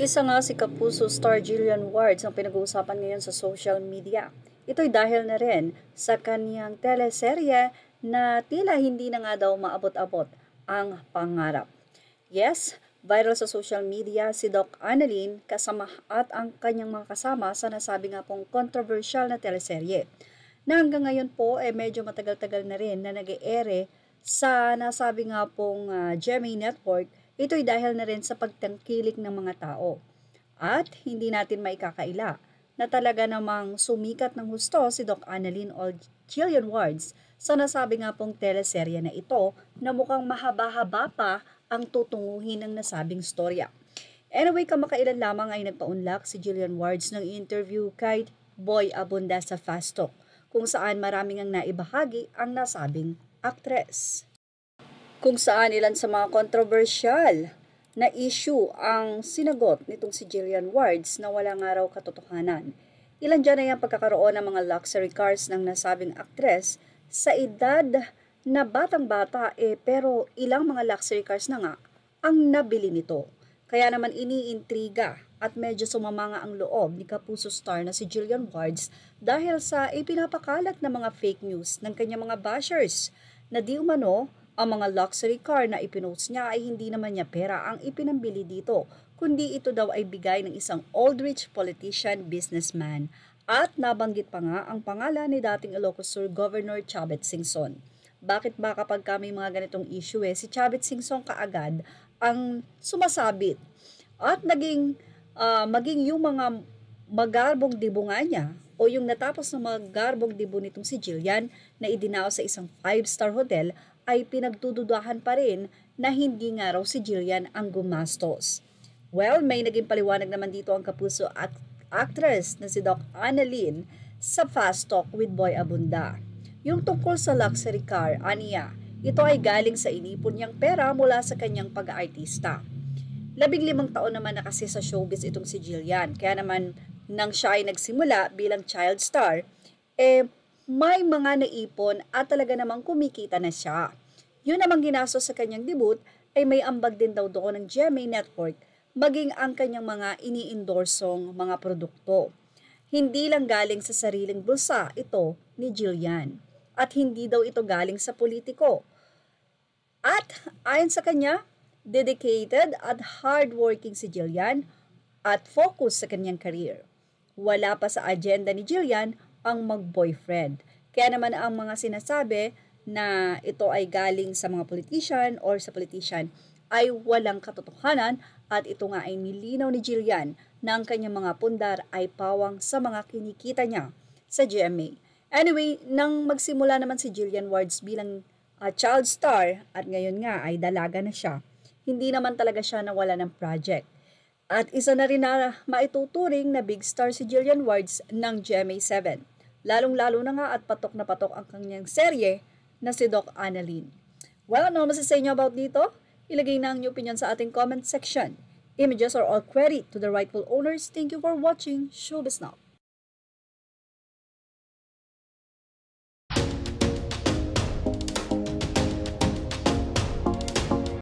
Isa nga si Kapuso star Jillian Wards ang pinag-uusapan ngayon sa social media. Ito'y dahil na rin sa kanyang teleserye na tila hindi na nga daw maabot-abot ang pangarap. Yes, viral sa social media si Doc Annalyn kasama at ang kanyang mga kasama sa nasabi nga pong controversial na teleserye. Na hanggang ngayon po medyo matagal-tagal na rin na nag-e-ere sa nasabi nga pong GMA Network. Ito'y dahil na rin sa pagtangkilik ng mga tao. At hindi natin maikakaila na talaga namang sumikat ng husto si Doc Annalyn o Jillian Wards sa nasabi nga pong teleserye na ito na mukhang mahaba-haba pa ang tutunguhin ng nasabing storya. Anyway, kamakailan lamang ay nagpaunlak si Jillian Wards ng interview kay Boy Abunda sa Fast Talk, kung saan maraming ang naibahagi ang nasabing aktres. Kung saan ilan sa mga kontrobersyal na issue ang sinagot nitong si Jillian Wards na wala nga raw katotohanan. Ilan dyan ay ang pagkakaroon ng mga luxury cars ng nasabing aktres sa edad na batang-bata pero ilang mga luxury cars na nga ang nabili nito. Kaya naman iniintriga at medyo sumamanga ang loob ni Kapuso star na si Jillian Wards dahil sa ipinapakalat na mga fake news ng kanyang mga bashers na di umano ang mga luxury car na ipinost niya ay hindi naman niya pera ang ipinambili dito, kundi ito daw ay bigay ng isang old rich politician businessman. At nabanggit pa nga ang pangalan ni dating Ilocos Sur Governor Chavit Singson. Bakit ba kapag may mga ganitong issue si Chavit Singson kaagad ang sumasabit? At maging yung mga magarbong dibo nga niya o yung natapos na magarbong dibo nitong si Jillian na idinao sa isang 5-star hotel ay pinagdududahan pa rin na hindi nga raw si Jillian ang gumastos. Well, may naging paliwanag naman dito ang Kapuso at actress na si Doc Annalyn sa Fast Talk with Boy Abunda. Yung tungkol sa luxury car, aniya, ito ay galing sa inipon niyang pera mula sa kanyang pag-aartista. 15 taon naman na kasi sa showbiz itong si Jillian, kaya naman nang siya ay nagsimula bilang child star, may mga naipon at talaga namang kumikita na siya. Yun namang ginastos sa kanyang debut ay may ambag din daw doon ng GMA Network maging ang kanyang mga ini-endorsong mga produkto. Hindi lang galing sa sariling bulsa ito ni Jillian at hindi daw ito galing sa politiko. At ayon sa kanya, dedicated at hardworking si Jillian at focus sa kanyang career. Wala pa sa agenda ni Jillian ang mag-boyfriend. Kaya naman ang mga sinasabi na ito ay galing sa mga politician or sa politician ay walang katotohanan at ito nga ay nilinaw ni Jillian na ang kanyang mga pundar ay pawang sa mga kinikita niya sa GMA. Anyway, nang magsimula naman si Jillian Wards bilang child star at ngayon nga ay dalaga na siya, hindi naman talaga siya nawala ng project. At isa na rin na maituturing na big star si Jillian Wards ng GMA 7. Lalong-lalo na nga at patok na patok ang kanyang serye na si Doc Annalyn. Well, ano masasay niyo about dito? Ilagay na ang inyong opinion sa ating comment section. Images are all credit to the rightful owners. Thank you for watching Showbiz Now.